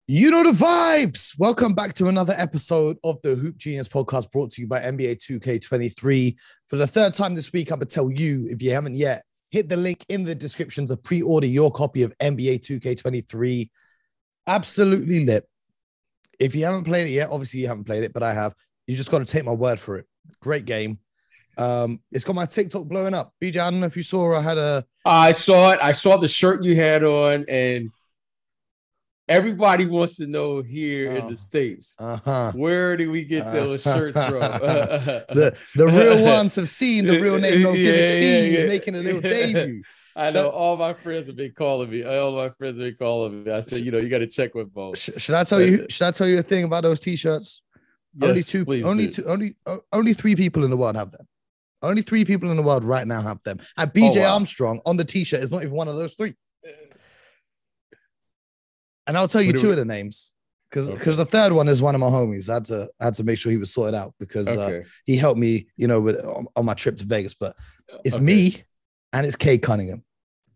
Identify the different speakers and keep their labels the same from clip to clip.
Speaker 1: You know the vibes. Welcome back to another episode of the Hoop Genius podcast brought to you by NBA 2K23. For the third time this week, I'm going to tell you, if you haven't yet, hit the link in the description to pre-order your copy of NBA 2K23. Absolutely lit. If you haven't played it yet, obviously you haven't played it, but I have. You just got to take my word for it. Great game. It's got my TikTok blowing up. BJ, I don't know if you saw, I had a...
Speaker 2: I saw it. I saw the shirt you had on, and everybody wants to know here in the States, where do we get those shirts from?
Speaker 1: the real ones have seen the real name of He's making a little debut.
Speaker 2: I know all my friends have been calling me. I said, you got to check with both.
Speaker 1: Should I tell you? Should I tell you a thing about those t-shirts?
Speaker 2: Yes,
Speaker 1: only three people in the world have them. Only three people in the world right now have them. And BJ Armstrong on the t-shirt is not even one of those three. And I'll tell you two of the names because the third one is one of my homies. I had to make sure he was sorted out because he helped me, on my trip to Vegas. But it's me and it's Cade Cunningham.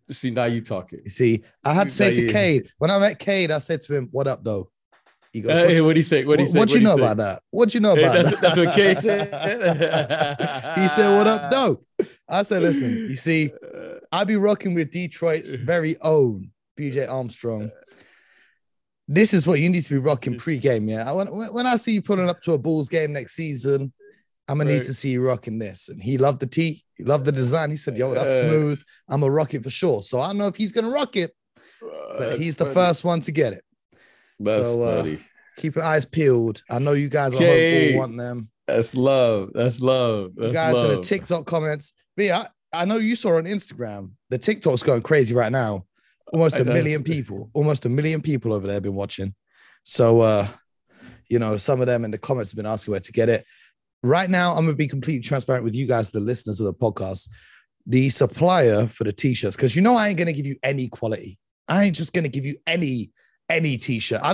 Speaker 2: See, now you talking.
Speaker 1: You see, I had to say to Cade, when I met Cade, I said to him, "What up, though?"
Speaker 2: He goes, "Hey, what do you say? What
Speaker 1: do you know about that? What do you know about that?"
Speaker 2: That's what Cade said.
Speaker 1: He said, "What up, though?" I said, "Listen, you see, I be rocking with Detroit's very own BJ Armstrong. This is what you need to be rocking pre-game, yeah. When I see you pulling up to a Bulls game next season, I'm gonna need to see you rocking this." And he loved the tee, he loved the design. He said, "Yo, that's smooth. I'm gonna rock it for sure." So I don't know if he's gonna rock it, but he's the first one to get it.
Speaker 2: That's funny.
Speaker 1: Keep your eyes peeled. I know you guys all want them.
Speaker 2: That's love.
Speaker 1: You guys in the TikTok comments. But yeah, I know you saw on Instagram. The TikTok's going crazy right now. Almost a million people over there have been watching. So, some of them in the comments have been asking where to get it. Right now, I'm going to be completely transparent with you guys, the listeners of the podcast. The supplier for the t-shirts, because I ain't going to give you any quality. I ain't just going to give you any t-shirt. I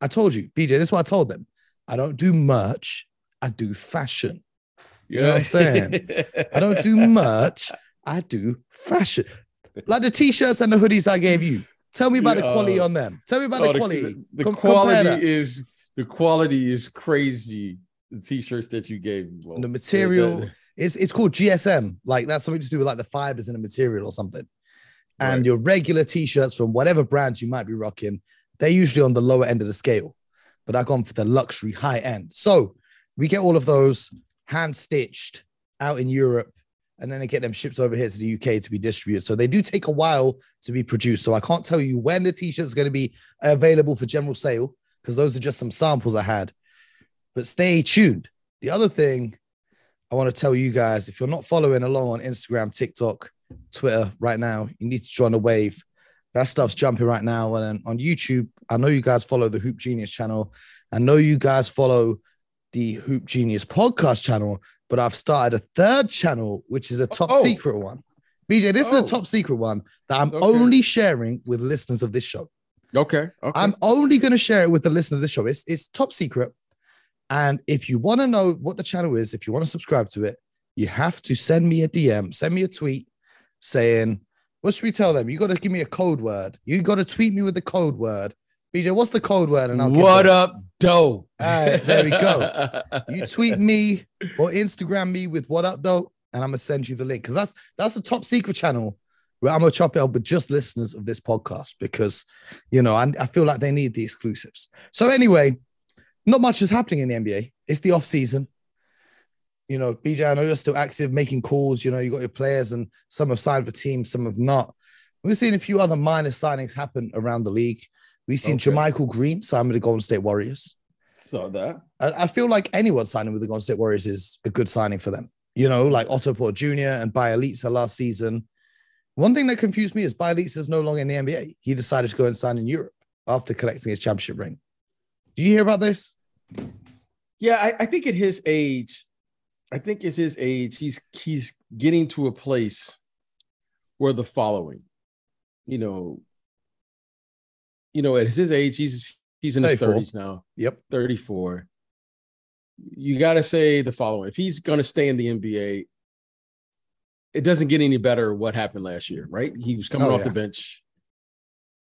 Speaker 1: told you, BJ, this is what I told them. I don't do merch. I do fashion. You know what I'm saying? I don't do merch. I do fashion. Like the t-shirts and the hoodies I gave you. Tell me about the quality on them. Tell me about the quality.
Speaker 2: The quality is crazy. The t-shirts that you gave me.
Speaker 1: Well, the material it's called GSM. Like that's something to do with like the fibers in the material or something. And your regular t-shirts from whatever brands you might be rocking, they're usually on the lower end of the scale. But I've gone for the luxury high end. So we get all of those hand stitched out in Europe. And then they get them shipped over here to the UK to be distributed. So they do take a while to be produced. So I can't tell you when the t-shirts are going to be available for general sale because those are just some samples I had. But stay tuned. The other thing I want to tell you guys, if you're not following along on Instagram, TikTok, Twitter right now, you need to join the wave. That stuff's jumping right now. And then on YouTube, I know you guys follow the Hoop Genius channel. I know you guys follow the Hoop Genius podcast channel. But I've started a third channel, which is a top secret one. BJ, this is a top secret one that I'm only sharing with listeners of this show.
Speaker 2: Okay.
Speaker 1: I'm only going to share it with the listeners of this show. It's top secret. And if you want to know what the channel is, if you want to subscribe to it, you have to send me a DM, send me a tweet saying, what should we tell them? You got to give me a code word. You got to tweet me with the code word. BJ, what's the code word? And I'll
Speaker 2: what up, doe?
Speaker 1: All right, there we go. You tweet me or Instagram me with what up, doe, and I'm gonna send you the link because that's a top secret channel where I'm gonna chop it up with just listeners of this podcast because I feel like they need the exclusives. So anyway, not much is happening in the NBA. It's the off season. BJ, I know you're still active, making calls. You got your players, and some have signed for teams, some have not. We've seen a few other minor signings happen around the league. We've seen JaMychal Green sign with the Golden State Warriors.
Speaker 2: Saw that.
Speaker 1: I feel like anyone signing with the Golden State Warriors is a good signing for them. Like Otto Porter Jr. and Bielitsa last season. One thing that confused me is Bielitsa is no longer in the NBA. He decided to go and sign in Europe after collecting his championship ring. Do you hear about this?
Speaker 2: Yeah, I think at his age, he's getting to a place where the following, at his age, he's in his 30s now.
Speaker 1: Yep.
Speaker 2: 34. You got to say the following. If he's going to stay in the NBA, it doesn't get any better what happened last year, right? He was coming off the bench.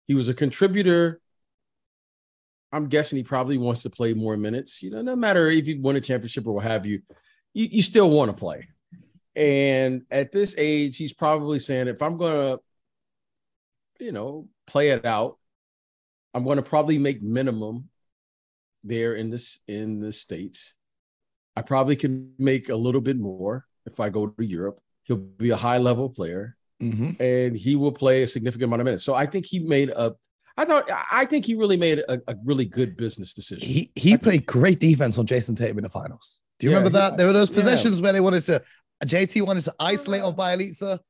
Speaker 2: He was a contributor I'm guessing he probably wants to play more minutes. No matter if you win a championship or what have you, you still want to play. And at this age, he's probably saying, if I'm going to, play it out, I'm going to probably make minimum there in the States. I probably can make a little bit more if I go to Europe. He'll be a high level player, and he will play a significant amount of minutes. So I think he really made a really good business decision.
Speaker 1: He played great defense on Jason Tatum in the finals. Do you remember that? There were those possessions where JT wanted to isolate on Bielitsa,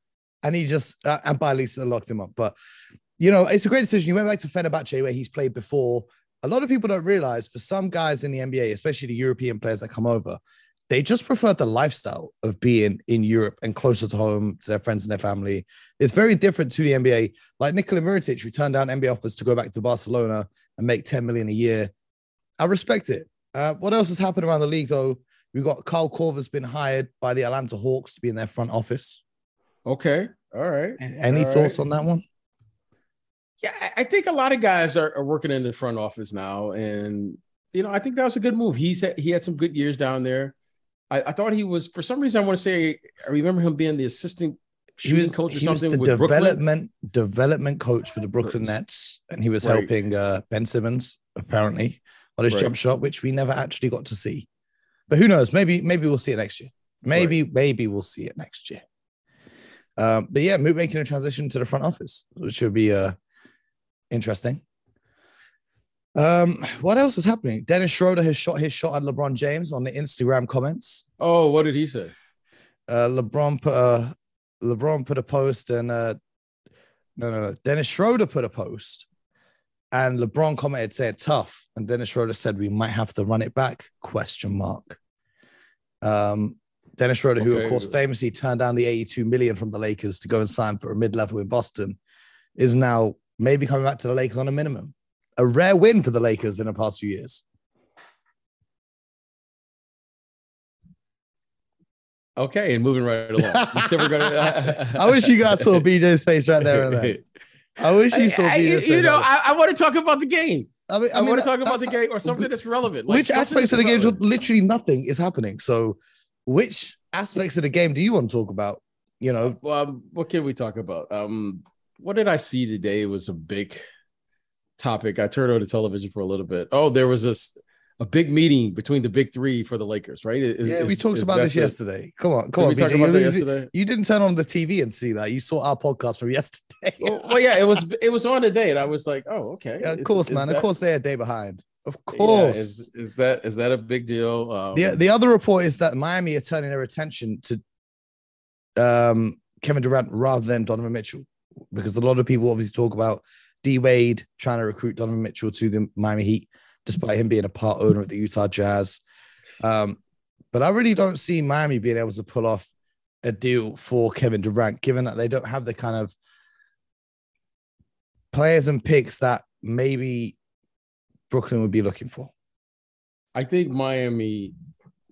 Speaker 1: and he just and Bielitsa locked him up. But it's a great decision. You went back to Fenerbahce where he's played before. A lot of people don't realize, for some guys in the NBA, especially the European players that come over, they just prefer the lifestyle of being in Europe and closer to home, to their friends and their family. It's very different to the NBA. Like Nikola Mirotic, who turned down NBA offers to go back to Barcelona and make $10 million a year. I respect it. What else has happened around the league, though? We've got Kyle Korver's been hired by the Atlanta Hawks to be in their front office.
Speaker 2: Okay. All right.
Speaker 1: Any thoughts on that one?
Speaker 2: Yeah, I think a lot of guys are working in the front office now. And, I think that was a good move. He had some good years down there. I thought he was, for some reason, I remember him being the assistant shooting coach or something.
Speaker 1: He was the development coach for the Brooklyn Nets. And he was helping Ben Simmons, apparently, on his jump shot, which we never actually got to see. But who knows? Maybe we'll see it next year. Maybe we'll see it next year. But yeah, making a transition to the front office, which would be interesting. What else is happening? Dennis Schroeder has shot his shot at LeBron James on the Instagram comments.
Speaker 2: Oh, what did he say?
Speaker 1: LeBron put a post, and no. Dennis Schroeder put a post, and LeBron commented saying tough, and Dennis Schroeder said we might have to run it back ? Dennis Schroeder, who of course famously turned down the $82 million from the Lakers to go and sign for a mid-level in Boston, is now maybe coming back to the Lakers on a minimum. A rare win for the Lakers in the past few years.
Speaker 2: Okay, and moving right along. So we're gonna.
Speaker 1: I wish you guys saw BJ's face right there and then. I wish you saw BJ's face.
Speaker 2: I want to talk about the game. I want to talk about the game or something that's relevant.
Speaker 1: Which aspects of the game? Literally nothing is happening. So, which aspects of the game do you want to talk about?
Speaker 2: What can we talk about? What did I see today? It was a big topic. I turned on the television for a little bit. Oh, there was a big meeting between the big three for the Lakers, right?
Speaker 1: We talked about this yesterday. Come on, BJ. You didn't turn on the TV and see that. You saw our podcast from yesterday.
Speaker 2: well, yeah, it was on today, and I was like, oh, okay.
Speaker 1: Yeah, of course, man. Of course, they're a day behind. Of course.
Speaker 2: Yeah, is that a big deal?
Speaker 1: The other report is that Miami are turning their attention to Kevin Durant rather than Donovan Mitchell, because a lot of people obviously talk about D Wade trying to recruit Donovan Mitchell to the Miami Heat, despite him being a part owner of the Utah Jazz. But I really don't see Miami being able to pull off a deal for Kevin Durant, given that they don't have the kind of players and picks that maybe Brooklyn would be looking for.
Speaker 2: I think Miami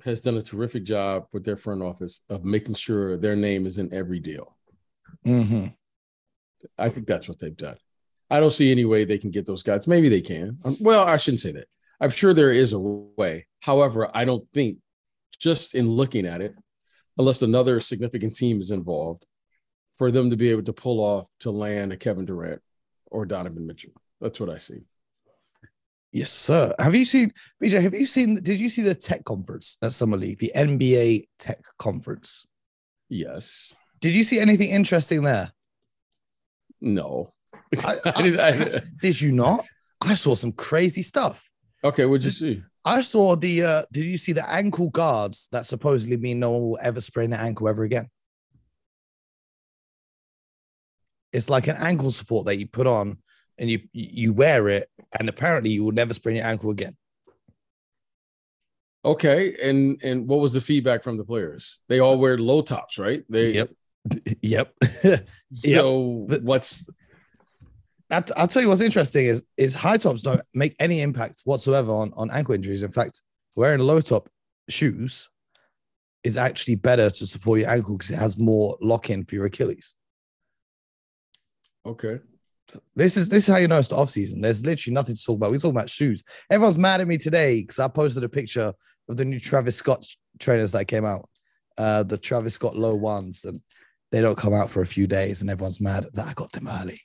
Speaker 2: has done a terrific job with their front office of making sure their name is in every deal.
Speaker 1: Mm-hmm.
Speaker 2: I think that's what they've done. I don't see any way they can get those guys. Maybe they can. Well, I shouldn't say that. I'm sure there is a way. However, I don't think, just in looking at it, unless another significant team is involved, for them to be able to pull off to land a Kevin Durant or Donovan Mitchell. That's what I see.
Speaker 1: Yes, sir. Have you seen, BJ, did you see the tech conference at Summer League, the NBA tech conference?
Speaker 2: Yes.
Speaker 1: Did you see anything interesting there?
Speaker 2: No.
Speaker 1: Did you not? I saw some crazy stuff.
Speaker 2: Okay, what'd you see?
Speaker 1: I saw did you see the ankle guards that supposedly mean no one will ever sprain their ankle ever again? It's like an ankle support that you put on and you wear it, and apparently you will never sprain your ankle again.
Speaker 2: Okay, and what was the feedback from the players? They all wear low tops, right?
Speaker 1: Yep.
Speaker 2: So what's...
Speaker 1: I'll tell you what's interesting is high tops don't make any impact whatsoever on ankle injuries. In fact, wearing low top shoes is actually better to support your ankle because it has more lock-in for your Achilles.
Speaker 2: Okay.
Speaker 1: This is how you know it's the off season. There's literally nothing to talk about. We're talking about shoes. Everyone's mad at me today because I posted a picture of the new Travis Scott trainers that came out, the Travis Scott low ones, and they don't come out for a few days, and everyone's mad that I got them early.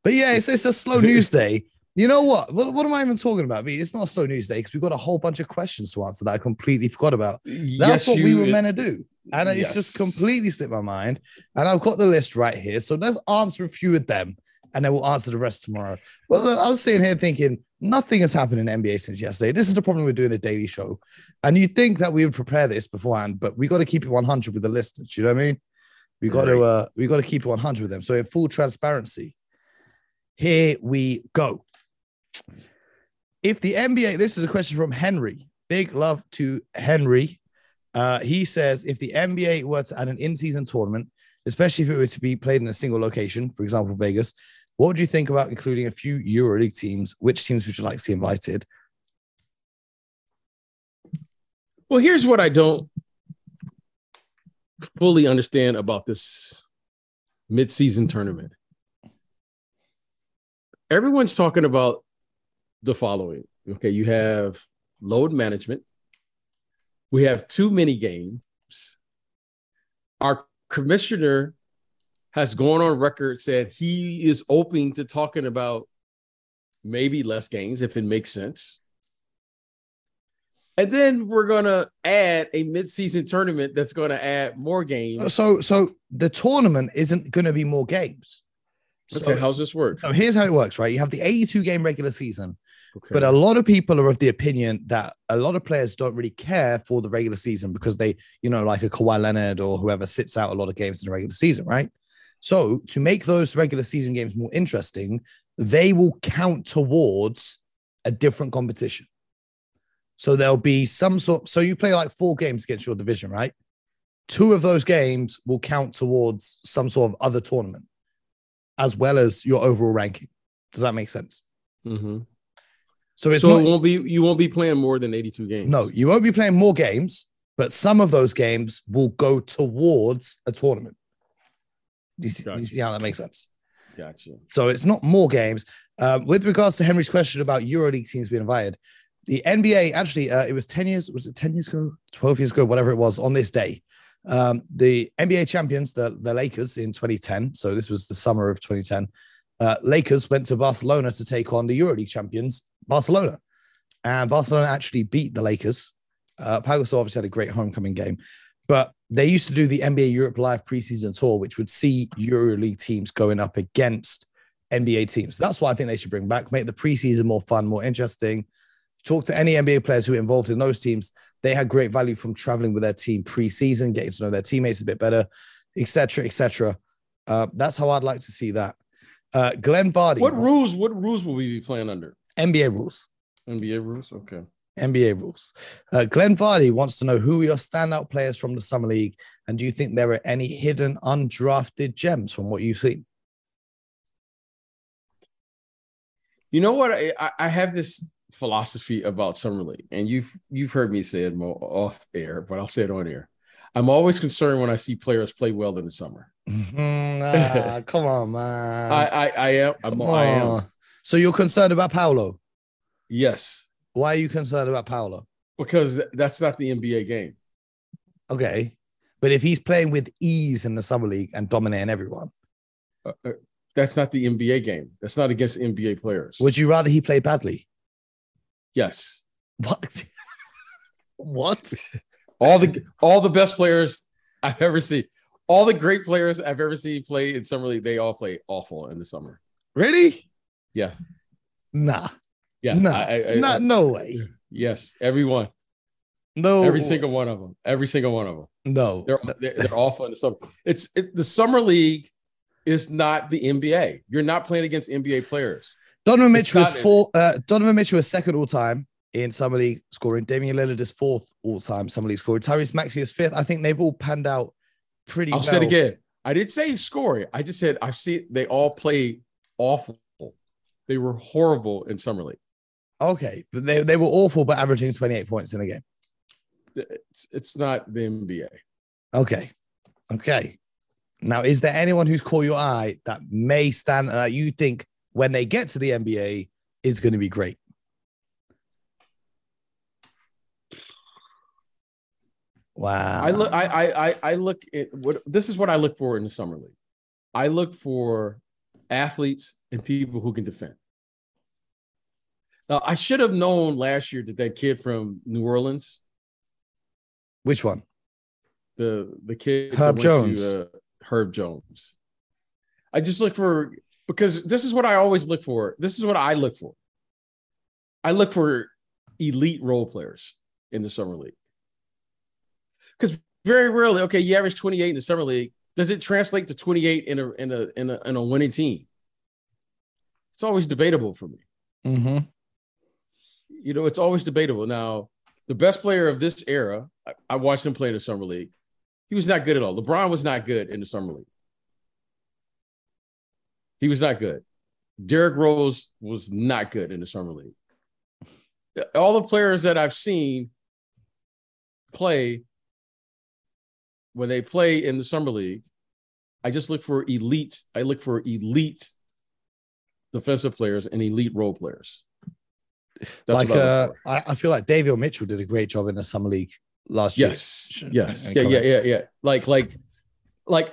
Speaker 1: But yeah, it's a slow news day. You know what? What am I even talking about? I mean, it's not a slow news day because we've got a whole bunch of questions to answer that I completely forgot about. That's what we were meant to do. And it's just completely slipped my mind. And I've got the list right here. So let's answer a few of them and then we'll answer the rest tomorrow. Well, I was sitting here thinking nothing has happened in NBA since yesterday. This is the problem with doing a daily show. And you'd think that we would prepare this beforehand, but we got to keep it 100 with the listeners. You know what I mean? We got to keep it 100 with them. So in full transparency, here we go. If the NBA, this is a question from Henry. Big love to Henry. He says, if the NBA were to add an in-season tournament, especially if it were to be played in a single location, for example, Vegas, what would you think about including a few EuroLeague teams? Which teams would you like to see invited?
Speaker 2: Well, here's what I don't fully understand about this mid-season tournament. Everyone's talking about the following. Okay, you have load management. We have too many games. Our commissioner has gone on record, said he is open to talking about maybe less games if it makes sense. And then we're going to add a mid-season tournament that's going to add more games.
Speaker 1: So the tournament isn't going to be more games.
Speaker 2: Okay, how's this work?
Speaker 1: So here's how it works, right? You have the 82-game regular season, but a lot of people are of the opinion that a lot of players don't really care for the regular season because they, like a Kawhi Leonard or whoever sits out a lot of games in the regular season, right? So to make those regular season games more interesting, they will count towards a different competition. So there'll be some sort. So you play like 4 games against your division, right? 2 of those games will count towards some sort of other tournament, as well as your overall ranking. Does that make sense?
Speaker 2: Mm-hmm.
Speaker 1: So
Speaker 2: you won't be playing more than 82 games.
Speaker 1: No, you won't be playing more games, but some of those games will go towards a tournament. Do you see how that makes sense?
Speaker 2: Gotcha.
Speaker 1: So it's not more games. With regards to Henry's question about EuroLeague teams being invited, the NBA, actually, it was 10 years. Was it 10 years ago? 12 years ago, whatever it was, on this day. The NBA champions, the Lakers in 2010. So this was the summer of 2010. Lakers went to Barcelona to take on the EuroLeague champions, Barcelona. And Barcelona actually beat the Lakers. Pau Gasol obviously had a great homecoming game. But they used to do the NBA Europe Live preseason tour, which would see EuroLeague teams going up against NBA teams. That's what I think they should bring back, make the preseason more fun, more interesting. Talk to any NBA players who were involved in those teams. They had great value from traveling with their team preseason, getting to know their teammates a bit better, etc., etc. That's how I'd like to see that. Glenn Vardy.
Speaker 2: What rules will we be playing under?
Speaker 1: NBA rules.
Speaker 2: NBA rules? Okay.
Speaker 1: NBA rules. Glenn Vardy wants to know who are your standout players from the Summer League, and do you think there are any hidden, undrafted gems from what you've seen?
Speaker 2: You know what? I have this philosophy about Summer League, and you've heard me say it more off air, but I'll say it on air. I'm always concerned when I see players play well in the summer.
Speaker 1: Come on, man.
Speaker 2: I am.
Speaker 1: So you're concerned about Paolo?
Speaker 2: Yes.
Speaker 1: Why are you concerned about Paolo?
Speaker 2: Because that's not the NBA game.
Speaker 1: Okay. But if he's playing with ease in the Summer League and dominating everyone.
Speaker 2: That's not the NBA game. That's not against NBA players.
Speaker 1: Would you rather he play badly?
Speaker 2: Yes.
Speaker 1: What? What?
Speaker 2: All the best players I've ever seen, all the great players I've ever seen play in Summer League, they all play awful in the summer.
Speaker 1: Really?
Speaker 2: Yeah.
Speaker 1: Nah.
Speaker 2: Yeah.
Speaker 1: Nah. No way.
Speaker 2: Yes. Everyone.
Speaker 1: No.
Speaker 2: Every single one of them. Every single one of them.
Speaker 1: No.
Speaker 2: They're awful in the summer. The Summer League is not the NBA. You're not playing against NBA players.
Speaker 1: Donovan Mitchell is second all time in Summer League scoring. Damian Lillard is 4th all time Summer League scoring. Tyrese Maxey is 5th. I think they've all panned out pretty well.
Speaker 2: I'll say it again. I didn't say scoring. I just said I've seen they all play awful. They were horrible in Summer League.
Speaker 1: Okay, but they were awful, but averaging 28 points in a game.
Speaker 2: It's not the NBA.
Speaker 1: Okay. Now, is there anyone who's caught your eye that may stand? You think when they get to the NBA is going to be great. Wow.
Speaker 2: I look at what this is what I look for in the summer league. I look for athletes and people who can defend. Now, I should have known last year that kid from New Orleans.
Speaker 1: Which one?
Speaker 2: The kid
Speaker 1: Herb Jones.
Speaker 2: Herb Jones. I just look for, because this is what I always look for. This is what I look for. I look for elite role players in the summer league. Because very rarely, okay, you average 28 in the summer league. Does it translate to 28 in a winning team? It's always debatable for me.
Speaker 1: Mm-hmm.
Speaker 2: You know, it's always debatable. Now, the best player of this era, I watched him play in the summer league. He was not good at all. LeBron was not good in the summer league. He was not good. Derrick Rose was not good in the summer league. All the players that I've seen play, when they play in the summer league, I just look for elite. I look for elite defensive players and elite role players.
Speaker 1: That's like I feel like Davion Mitchell did a great job in the summer league last year.
Speaker 2: Yes. Yeah. Like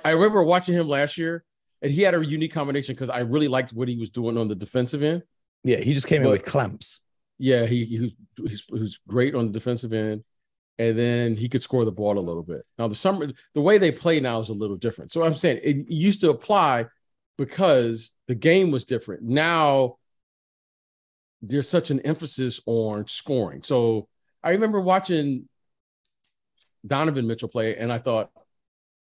Speaker 2: I remember watching him last year, and he had a unique combination because I really liked what he was doing on the defensive end.
Speaker 1: Yeah, he just came in with clamps.
Speaker 2: Yeah, he was great on the defensive end, and then he could score the ball a little bit. Now the way they play now is a little different. So I'm saying it used to apply because the game was different. Now there's such an emphasis on scoring. So I remember watching Donovan Mitchell play, and I thought,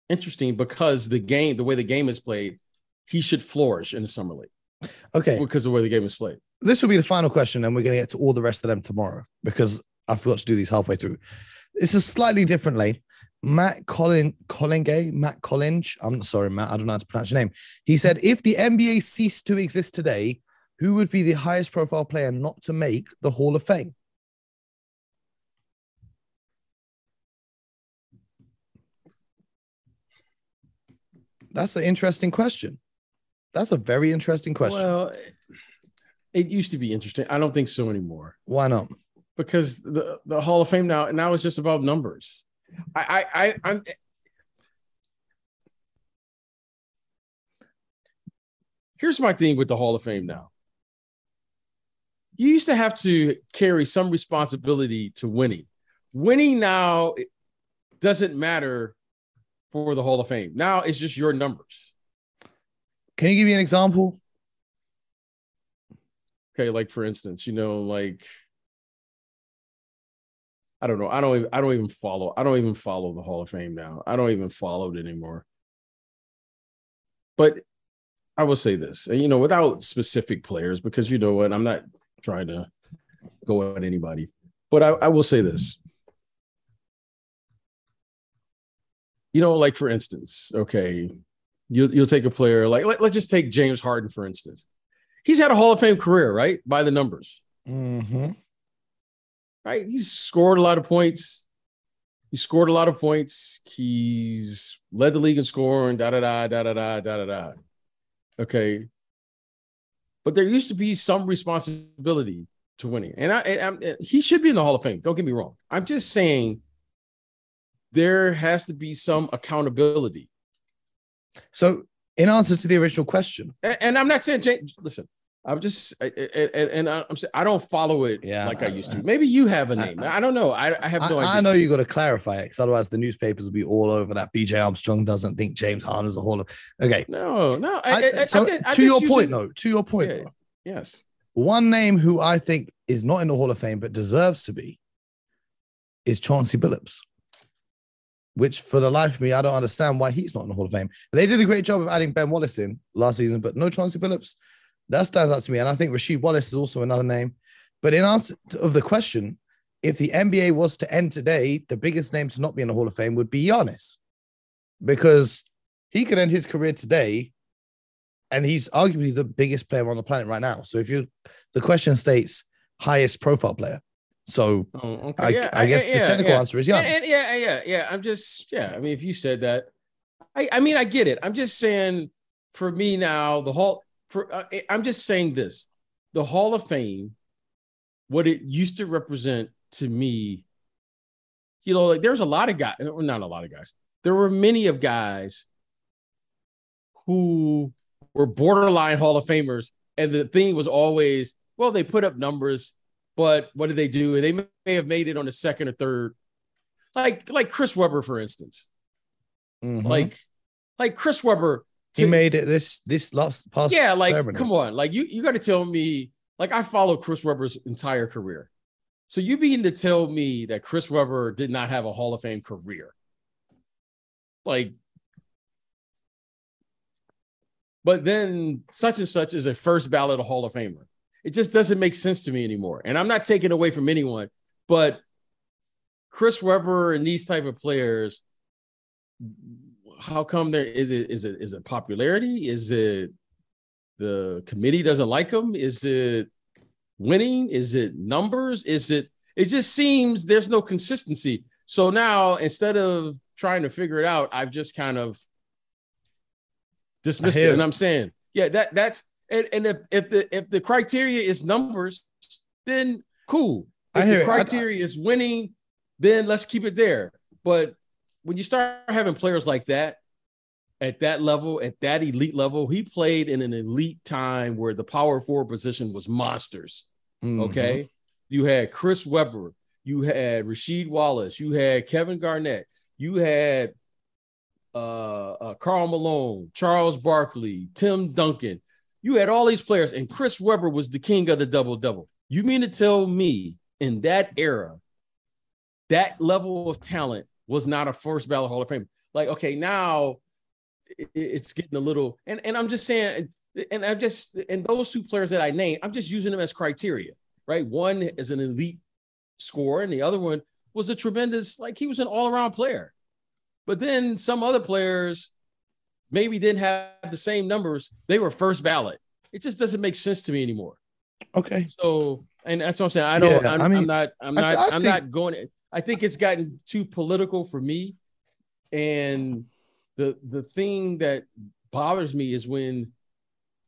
Speaker 2: interesting, because the way the game is played, he should flourish in the summer league.
Speaker 1: Okay.
Speaker 2: Because of the way the game is played.
Speaker 1: This will be the final question, and we're going to get to all the rest of them tomorrow because I forgot to do these halfway through. It's a slightly different lane. Matt Collins. I'm sorry, Matt. I don't know how to pronounce your name. He said, if the NBA ceased to exist today, who would be the highest profile player not to make the Hall of Fame? That's an interesting question. That's a very interesting question.
Speaker 2: Well, it used to be interesting. I don't think so anymore.
Speaker 1: Why not?
Speaker 2: Because the Hall of Fame now is just about numbers. I'm here's my thing with the Hall of Fame now. You used to have to carry some responsibility to winning. Winning now doesn't matter for the Hall of Fame. Now it's just your numbers.
Speaker 1: Can you give me an example?
Speaker 2: Okay, like for instance, like I don't know. I don't even follow the Hall of Fame now. I don't even follow it anymore. But I will say this, without specific players, because you know what, I'm not trying to go at anybody. But I will say this. Like for instance, okay, you'll take a player like let's just take James Harden, for instance. He's had a Hall of Fame career, right? By the numbers.
Speaker 1: Mm-hmm.
Speaker 2: Right? He's scored a lot of points. He's led the league in scoring, da-da-da. Okay. But there used to be some responsibility to winning. And he should be in the Hall of Fame. Don't get me wrong. I'm just saying there has to be some accountability.
Speaker 1: So in answer to the original question.
Speaker 2: And I'm not saying, listen, I'm just, and I'm saying, I don't follow it like I used to. Maybe you have a name. I don't know. I have no idea.
Speaker 1: I know you got to clarify it because otherwise the newspapers will be all over that BJ Armstrong doesn't think James Harden is a Hall of. Okay.
Speaker 2: No.
Speaker 1: To your point, though.
Speaker 2: Yes.
Speaker 1: One name who I think is not in the Hall of Fame but deserves to be is Chauncey Billups, which for the life of me, I don't understand why he's not in the Hall of Fame. They did a great job of adding Ben Wallace in last season, but no Chauncey Billups. That stands out to me. And I think Rasheed Wallace is also another name. But in answer of the question, if the NBA was to end today, the biggest name to not be in the Hall of Fame would be Giannis, because he could end his career today, and he's arguably the biggest player on the planet right now. So the question states highest profile player. So okay. I guess the technical answer is Giannis.
Speaker 2: Yeah. I'm just, I mean, if you said that, I mean, I get it. I'm just saying, for me now, the Hall, I'm just saying this: the Hall of Fame, what it used to represent to me, like there's a lot of guys, not a lot of guys. There were many of guys who were borderline Hall of Famers, and the thing was always, well, they put up numbers, but what did they do? They may have made it on the second or third, like Chris Webber, for instance.
Speaker 1: Mm-hmm.
Speaker 2: Like Chris Webber.
Speaker 1: He made it this last past.
Speaker 2: Yeah, like
Speaker 1: ceremony.
Speaker 2: Come on, like you got to tell me. Like I followed Chris Webber's entire career, so you mean to tell me that Chris Webber did not have a Hall of Fame career? Like, but then such and such is a first ballot Hall of Famer. It just doesn't make sense to me anymore. And I'm not taking away from anyone, but Chris Webber and these type of players, how come there is it popularity? Is it the committee doesn't like them? Is it winning? Is it numbers? It just seems there's no consistency. So now instead of trying to figure it out, I've just kind of dismissed it. And I'm saying, yeah, that's and if the criteria is numbers, then cool. If the criteria is winning, then let's keep it there. But when you start having players like that at that level, at that elite level, he played in an elite time where the power forward position was monsters. Mm-hmm. Okay. You had Chris Webber, you had Rasheed Wallace, you had Kevin Garnett, you had Karl Malone, Charles Barkley, Tim Duncan. You had all these players, and Chris Webber was the king of the double-double. You mean to tell me in that era, that level of talent was not a first ballot Hall of Fame? Like, okay, now it's getting a little, and I'm just saying, and those two players that I named, I'm just using them as criteria, right? One is an elite scorer, and the other one was a tremendous, like he was an all-around player. But then some other players maybe didn't have the same numbers. They were first ballot. It just doesn't make sense to me anymore.
Speaker 1: Okay.
Speaker 2: So, and that's what I'm saying. I'm not going. I think it's gotten too political for me. And the thing that bothers me is when,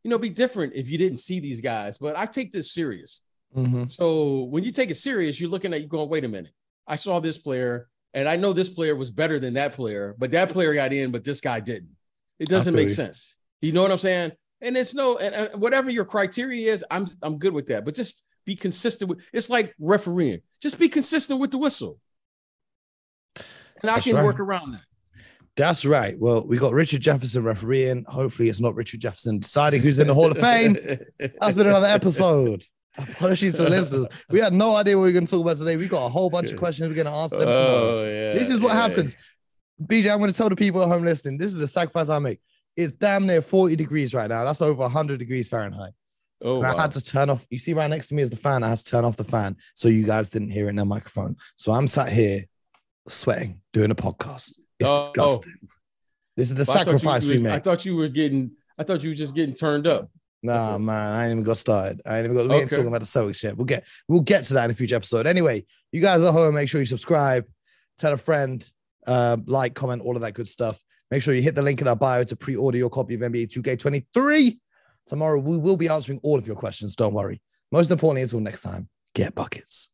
Speaker 2: be different if you didn't see these guys. But I take this serious. Mm-hmm. So when you take it serious, you're looking at you going, wait a minute. I saw this player, and I know this player was better than that player, but that player got in, but this guy didn't. It doesn't make sense. You know what I'm saying? And it's and whatever your criteria is, I'm good with that. But just be consistent with. It's like refereeing. Just be consistent with the whistle, and I can work around that.
Speaker 1: That's right. Well, we got Richard Jefferson refereeing. Hopefully, it's not Richard Jefferson deciding who's in the Hall of Fame. That's been another episode. Apologies to listeners. We had no idea what we were going to talk about today. We got a whole bunch of questions. We're going to answer them tomorrow. This is what happens. BJ, I'm going to tell the people at home listening, this is the sacrifice I make. It's damn near 40 degrees right now. That's over 100 degrees Fahrenheit. Oh, wow. I had to turn off. You see right next to me is the fan. I had to turn off the fan so you guys didn't hear it in the microphone. So I'm sat here sweating, doing a podcast. It's disgusting. This is the sacrifice we make.
Speaker 2: I thought you were just getting turned up.
Speaker 1: Nah, man, I ain't even got started. We ain't talking about the Celtics shit. We'll get to that in a future episode. Anyway, you guys at home, make sure you subscribe, tell a friend, like, comment, all of that good stuff. Make sure you hit the link in our bio to pre-order your copy of NBA 2K23. Tomorrow, we will be answering all of your questions. Don't worry. Most importantly, until next time, get buckets.